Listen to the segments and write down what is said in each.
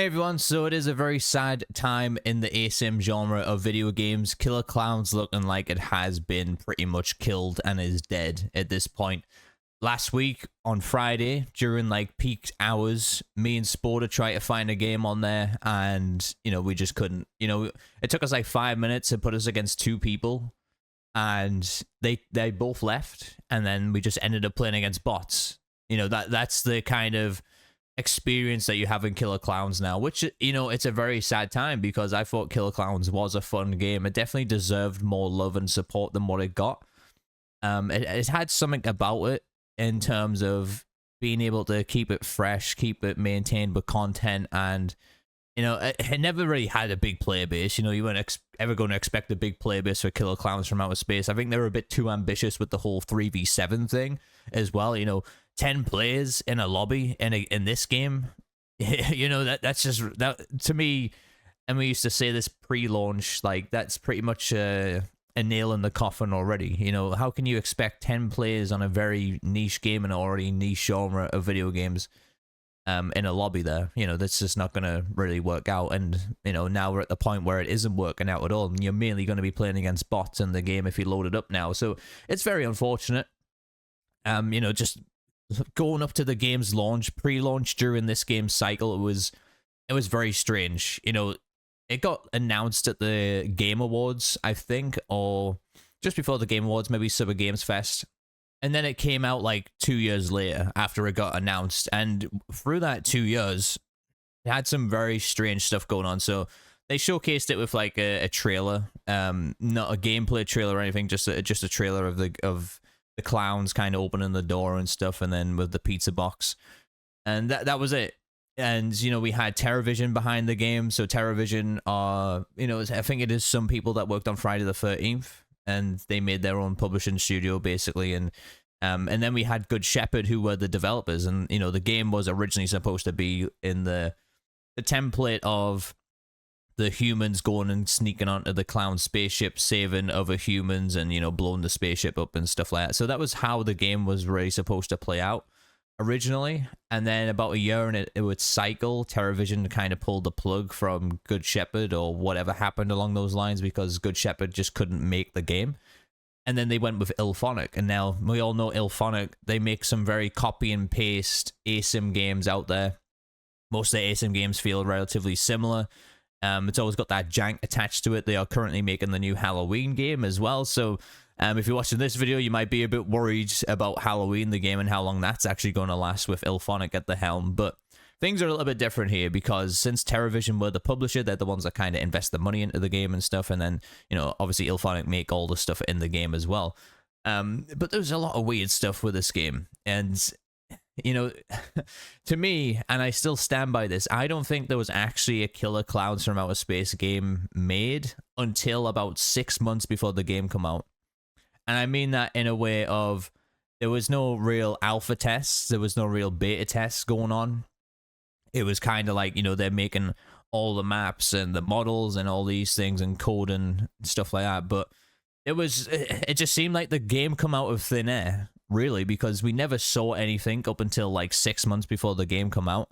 Hey everyone, so it is a very sad time in the ASIM genre of video games. Killer Klowns looking like it has been pretty much killed and is dead at this point. Last week on Friday, during like peak hours, me and Sporter tried to find a game on there and, we just couldn't. It took us like 5 minutes to put us against two people and they both left and then we just ended up playing against bots. That's the kind of experience that you have in Killer Klowns now, which, it's a very sad time because I thought Killer Klowns was a fun game. It definitely deserved more love and support than what it got. It had something about it in terms of being able to keep it fresh, keep it maintained with content, and it never really had a big player base. You weren't ever going to expect a big player base for Killer Klowns from outer space. I think they were a bit too ambitious with the whole 3v7 thing as well. 10 players in a lobby in this game, that's just that to me. And we used to say this pre-launch, like that's pretty much a nail in the coffin already. How can you expect 10 players on a very niche game and already niche genre of video games in a lobby there? That's just not going to really work out. And now we're at the point where it isn't working out at all, and you're mainly going to be playing against bots in the game if you load it up now. So it's very unfortunate. Just going up to the game's launch, pre-launch during this game's cycle, it was very strange. It got announced at the Game Awards, I think, or just before the Game Awards, maybe Summer Games Fest. And then it came out like 2 years later after it got announced. And through that 2 years, it had some very strange stuff going on. So they showcased it with like a trailer, not a gameplay trailer or anything, just a trailer of the clowns kind of opening the door and stuff, and then with the pizza box, and that was it. And we had Teravision behind the game. So Teravision are I think it is some people that worked on Friday the 13th, and they made their own publishing studio basically. And then we had Good Shepherd, who were the developers, and the game was originally supposed to be in the template of the humans going and sneaking onto the clown spaceship, saving other humans, and blowing the spaceship up and stuff like that. So that was how the game was really supposed to play out originally. And then about a year and it would cycle, Teravision kind of pulled the plug from Good Shepherd or whatever happened along those lines, because Good Shepherd just couldn't make the game. And then they went with Illfonic, and now we all know Illfonic. They make some very copy and paste ASIM games out there. Most of the ASIM games feel relatively similar. It's always got that jank attached to it. They are currently making the new Halloween game as well. So if you're watching this video, you might be a bit worried about Halloween, the game, and how long that's actually going to last with Illfonic at the helm. But things are a little bit different here, because since Teravision were the publisher, they're the ones that kind of invest the money into the game and stuff. And then, obviously Illfonic make all the stuff in the game as well. But there's a lot of weird stuff with this game. And to me, and I still stand by this, I don't think there was actually a Killer Klowns from Outer Space game made until about 6 months before the game come out. And I mean that in a way of, there was no real alpha tests, there was no real beta tests going on. It was kind of like, they're making all the maps and the models and all these things and code and stuff like that. But it just seemed like the game come out of thin air, really, because we never saw anything up until like 6 months before the game come out.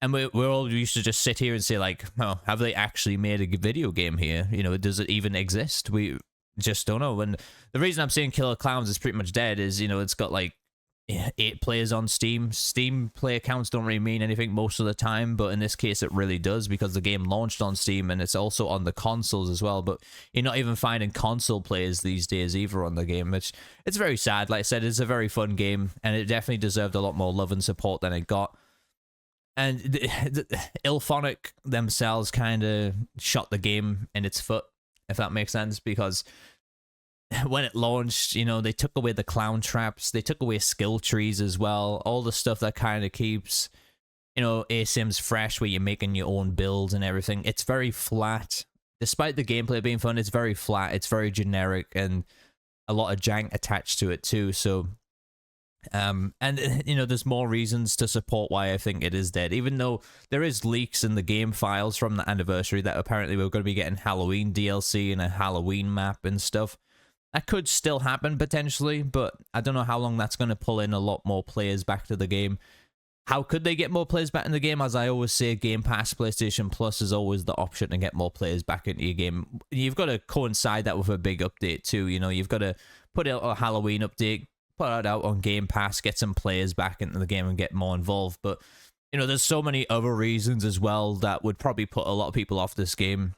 And we're all used to just sit here and say like, oh, have they actually made a video game here? Does it even exist? We just don't know. And the reason I'm saying Killer Klowns is pretty much dead is, it's got like 8 players on Steam. Steam player counts don't really mean anything most of the time, but in this case it really does, because the game launched on Steam and it's also on the consoles as well. But you're not even finding console players these days either on the game, which it's very sad. Like I said, it's a very fun game, and it definitely deserved a lot more love and support than it got. And Illfonic themselves kind of shot the game in its foot, if that makes sense, because when it launched, they took away the clown traps, they took away skill trees as well, all the stuff that kind of keeps, ASIMs fresh, where you're making your own builds and everything. It's very flat. Despite the gameplay being fun, it's very flat, it's very generic, and a lot of jank attached to it too. So, there's more reasons to support why I think it is dead, even though there is leaks in the game files from the anniversary that apparently we're going to be getting Halloween DLC and a Halloween map and stuff. That could still happen potentially, but I don't know how long that's going to pull in a lot more players back to the game. How could they get more players back in the game? As I always say, Game Pass, PlayStation Plus is always the option to get more players back into your game. You've got to coincide that with a big update too. You know, you've got to put out a Halloween update, put it out on Game Pass, get some players back into the game and get more involved. But, you know, there's so many other reasons as well that would probably put a lot of people off this game.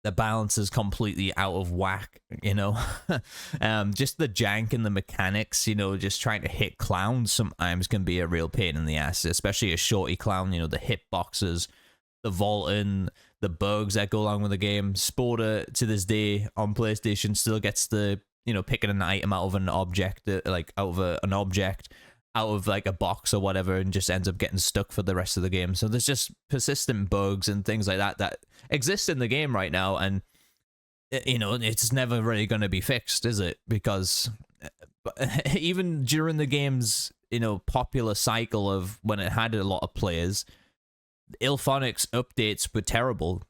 The balance is completely out of whack, you know. Just the jank and the mechanics, you know, just trying to hit clowns sometimes can be a real pain in the ass, especially a shorty clown, you know, the hitboxes, the vaulting, the bugs that go along with the game. Sporter, to this day, on PlayStation, still gets the, you know, picking an item out of an object, out of like a box or whatever, and just ends up getting stuck for the rest of the game. So there's just persistent bugs and things like that that exist in the game right now, and you know, it's never really going to be fixed, is it? Because even during the game's, you know, popular cycle of when it had a lot of players, Illfonic's updates were terrible.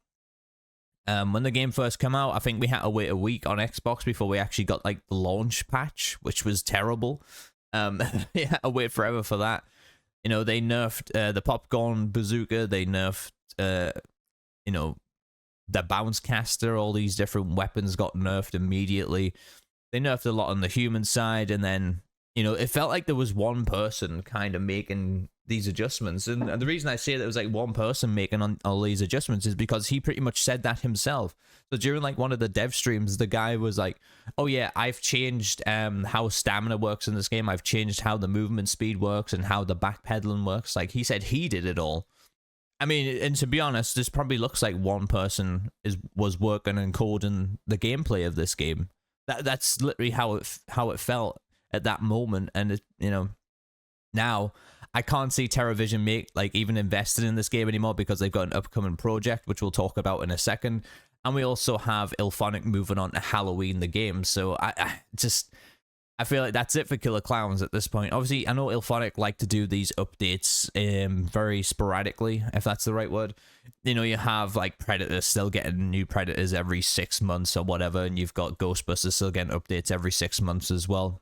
When the game first came out, I think we had to wait a week on Xbox before we actually got like the launch patch, which was terrible. Yeah, I wait forever for that. You know, they nerfed the popcorn bazooka. They nerfed, you know, the bounce caster. All these different weapons got nerfed immediately. They nerfed a lot on the human side, and then, you know, it felt like there was one person kind of making these adjustments. And the reason I say that it was like one person making all these adjustments is because he pretty much said that himself. So during like one of the dev streams, the guy was like, oh yeah, I've changed how stamina works in this game. I've changed how the movement speed works and how the backpedaling works. Like, he said he did it all. I mean, and to be honest, this probably looks like one person was working and coding the gameplay of this game. That's literally how it felt at that moment. And it, you know, now I can't see Teravision even invested in this game anymore, because they've got an upcoming project, which we'll talk about in a second. And we also have Illfonic moving on to Halloween, the game. So I feel like that's it for Killer Klowns at this point. Obviously, I know Illfonic like to do these updates very sporadically, if that's the right word. You know, you have like Predators still getting new Predators every 6 months or whatever, and you've got Ghostbusters still getting updates every 6 months as well.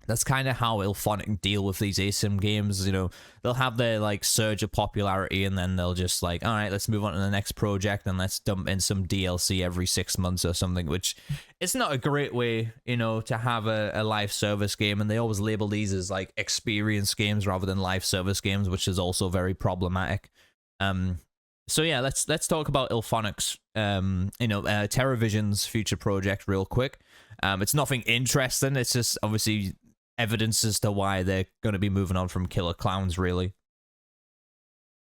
That's kind of how Illfonic deal with these ASIM games. You know, they'll have their like surge of popularity, and then they'll just like, all right, let's move on to the next project and let's dump in some DLC every 6 months or something, which it's not a great way, you know, to have a live service game. And they always label these as like experience games rather than live service games, which is also very problematic. So yeah, let's talk about Illfonic's, Teravision's future project real quick. It's nothing interesting. It's just obviously evidence as to why they're going to be moving on from Killer Klowns, really.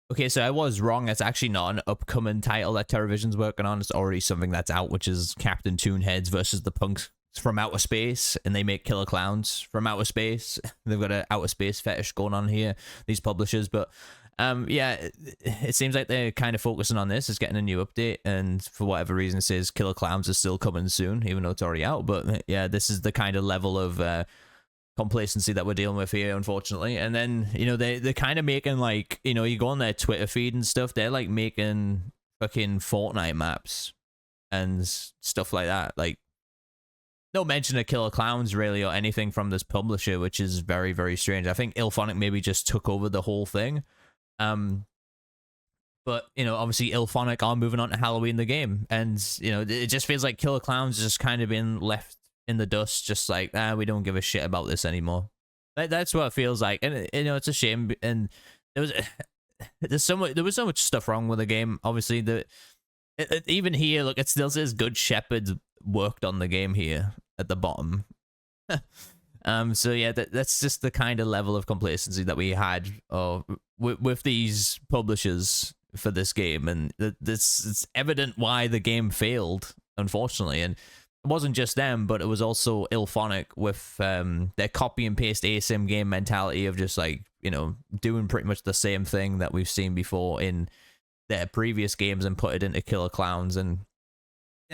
Okay, so I was wrong. It's actually not an upcoming title that Teravision's working on. It's already something that's out, which is Captain Toonheads versus the Punks from Outer Space, and they make Killer Klowns from outer space. They've got an outer space fetish going on here, these publishers, but yeah, it seems like they're kind of focusing on this. It's getting a new update, and for whatever reason it says Killer Klowns is still coming soon, even though it's already out. But yeah, this is the kind of level of complacency that we're dealing with here, unfortunately. And then, you know, they're kind of making like, you know, you go on their Twitter feed and stuff, they're like making fucking Fortnite maps and stuff like that. Like, no mention of Killer Klowns really or anything from this publisher, which is very, very strange. I think Illfonic maybe just took over the whole thing. But, you know, obviously Illfonic are moving on to Halloween the game, and, you know, it just feels like Killer Klowns just kind of been left in the dust, just like, we don't give a shit about this anymore. That's what it feels like, and, you know, it's a shame. And there was so much stuff wrong with the game. Obviously, even here, look, it still says Good Shepherd worked on the game here at the bottom. So yeah, that's just the kind of level of complacency that we had with these publishers for this game, and it's evident why the game failed, unfortunately. And it wasn't just them, but it was also Illfonic with their copy and paste ASIM game mentality of just like, you know, doing pretty much the same thing that we've seen before in their previous games and put it into Killer Klowns. And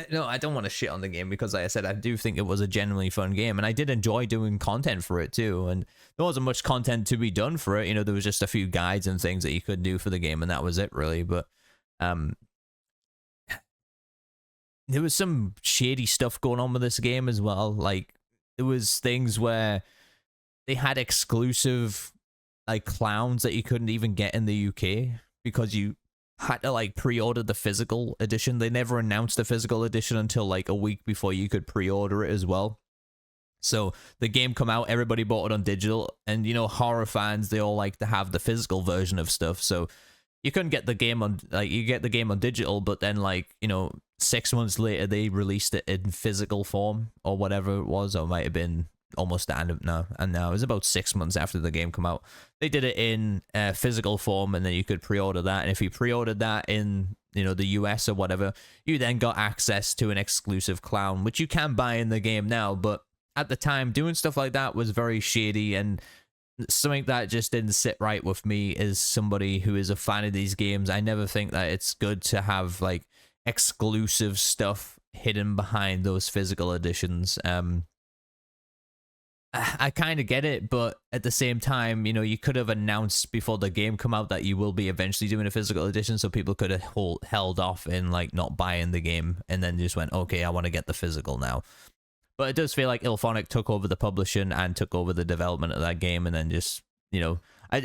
no, I don't want to shit on the game, because like I said, I do think it was a genuinely fun game, and I did enjoy doing content for it too. And there wasn't much content to be done for it. You know, there was just a few guides and things that you could do for the game, and that was it really. But there was some shady stuff going on with this game as well. Like, there was things where they had exclusive like clowns that you couldn't even get in the UK because you had to like pre-order the physical edition. They never announced the physical edition until like a week before you could pre-order it as well. So the game come out, everybody bought it on digital, and you know, horror fans, they all like to have the physical version of stuff. So you couldn't get the game on, like, you get the game on digital, but then, like, you know, 6 months later they released it in physical form or whatever it was, or it might have been almost the end of now, and now it was about 6 months after the game come out. They did it in physical form, and then you could pre-order that, and if you pre-ordered that in, you know, the US or whatever, you then got access to an exclusive clown, which you can buy in the game now. But at the time, doing stuff like that was very shady, and something that just didn't sit right with me as somebody who is a fan of these games. I never think that it's good to have like exclusive stuff hidden behind those physical editions. I kind of get it, but at the same time, you know, you could have announced before the game come out that you will be eventually doing a physical edition, so people could have held off in like not buying the game, and then just went, okay, I want to get the physical now. But it does feel like Illfonic took over the publishing and took over the development of that game, and then just, you know, I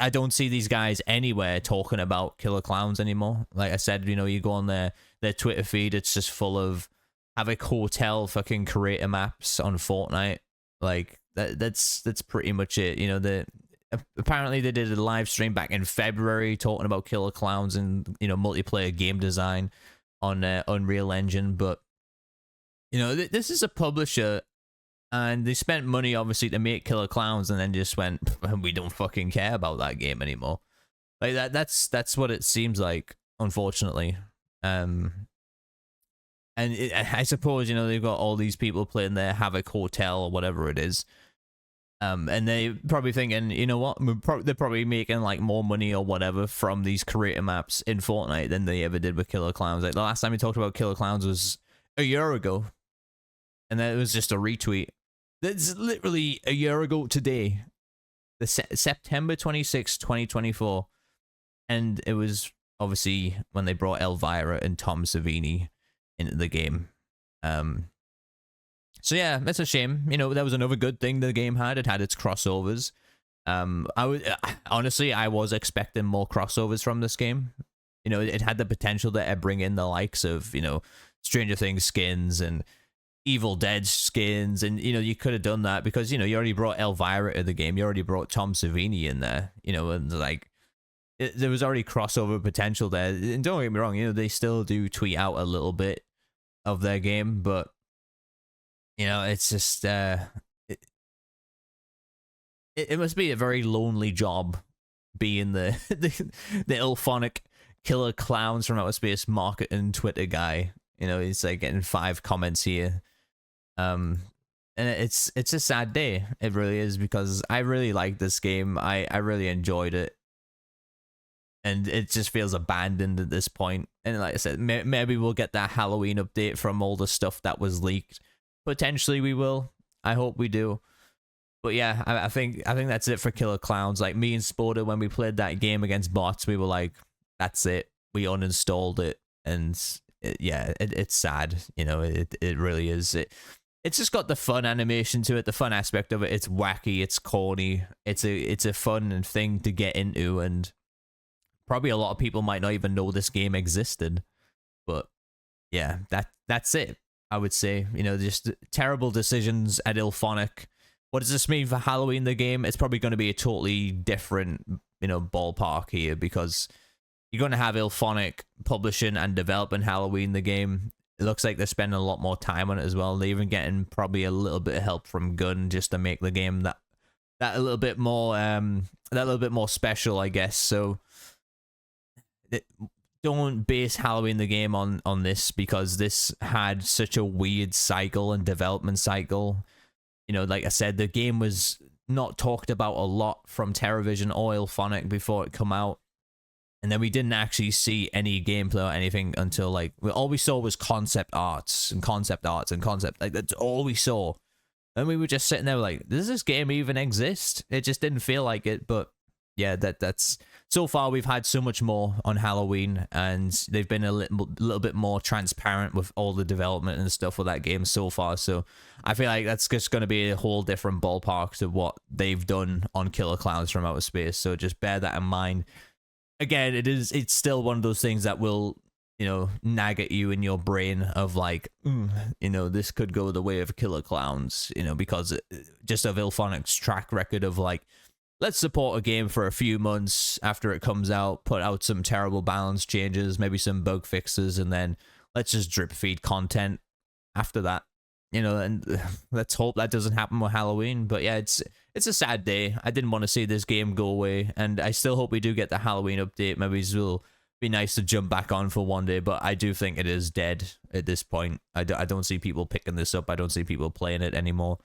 don't see these guys anywhere talking about Killer Klowns anymore. Like I said, you know, you go on their Twitter feed, it's just full of Havoc Hotel fucking creator maps on Fortnite. Like that's pretty much it. You know, apparently they did a live stream back in February talking about Killer Klowns and, you know, multiplayer game design on Unreal Engine, but you know, this is a publisher, and they spent money, obviously, to make Killer Klowns, and then just went, we don't fucking care about that game anymore. Like, that's what it seems like, unfortunately. And I suppose, you know, they've got all these people playing their Havoc Hotel or whatever it is. And they probably thinking, you know what, they're probably making, like, more money or whatever from these creator maps in Fortnite than they ever did with Killer Klowns. Like, the last time we talked about Killer Klowns was a year ago. And then it was just a retweet. That's literally a year ago today. The September 26, 2024. And it was obviously when they brought Elvira and Tom Savini into the game. So yeah, that's a shame. You know, that was another good thing the game had. It had its crossovers. Honestly, I was expecting more crossovers from this game. You know, it had the potential to bring in the likes of, you know, Stranger Things skins and Evil Dead skins, and you know, you could have done that because, you know, you already brought Elvira to the game, you already brought Tom Savini in there, you know, and like there was already crossover potential there. And don't get me wrong, you know, they still do tweet out a little bit of their game, but you know, it's just it must be a very lonely job being the Illfonic Killer Klowns from Outer Space marketing Twitter guy. You know, he's like getting 5 comments here. And it's a sad day. It really is, because I really like this game. I really enjoyed it. And it just feels abandoned at this point. And like I said, maybe we'll get that Halloween update from all the stuff that was leaked. Potentially we will. I hope we do. But yeah, I think that's it for Killer Klowns. Like, me and Sporter, when we played that game against bots, we were like, that's it. We uninstalled it. And it's sad, you know. It really is. It's just got the fun animation to it, the fun aspect of it. It's wacky, it's corny, it's a fun thing to get into, and probably a lot of people might not even know this game existed. But yeah, that's it. I would say, you know, just terrible decisions at Illfonic. What does this mean for Halloween the game? It's probably going to be a totally different, you know, ballpark here, because you're going to have Illfonic publishing and developing Halloween the game. It looks like they're spending a lot more time on it as well. They're even getting probably a little bit of help from Gunn just to make the game that a little bit more special, I guess. So don't base Halloween the game on this, because this had such a weird cycle and development cycle. You know, like I said, the game was not talked about a lot from Teravision or Illfonic before it come out. And then we didn't actually see any gameplay or anything until, like, all we saw was concept arts. Like, that's all we saw. And we were just sitting there like, does this game even exist? It just didn't feel like it. But yeah, that's so far we've had so much more on Halloween, and they've been a little bit more transparent with all the development and stuff with that game so far. So I feel like that's just going to be a whole different ballpark to what they've done on Killer Klowns from Outer Space. So just bear that in mind. Again, it's still one of those things that will, you know, nag at you in your brain of like, you know, this could go the way of Killer Klowns, you know, because just of Illfonic's track record of like, let's support a game for a few months after it comes out, put out some terrible balance changes, maybe some bug fixes, and then let's just drip feed content after that, you know. And let's hope that doesn't happen with Halloween. But yeah, it's a sad day. I didn't want to see this game go away, and I still hope we do get the Halloween update. Maybe it will be nice to jump back on for one day, but I do think it is dead at this point. I don't see people picking this up. I don't see people playing it anymore.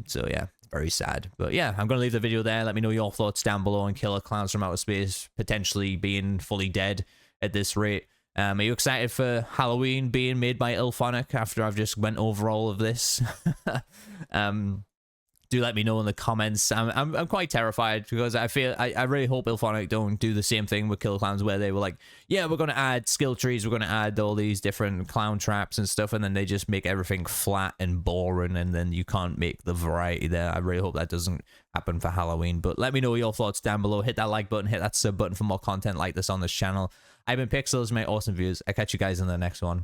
So yeah, very sad. But yeah, I'm going to leave the video there. Let me know your thoughts down below on Killer Klowns from Outer Space potentially being fully dead at this rate. Are you excited for Halloween being made by Illfonic after I've just went over all of this? Do let me know in the comments. I'm quite terrified because I really hope Illfonic don't do the same thing with Killer Klowns where they were like, yeah, we're going to add skill trees, we're going to add all these different clown traps and stuff, and then they just make everything flat and boring, and then you can't make the variety there. I really hope that doesn't happen for Halloween. But let me know your thoughts down below. Hit that like button, hit that sub button for more content like this on this channel. I've been Pixels, my awesome viewers. I'll catch you guys in the next one.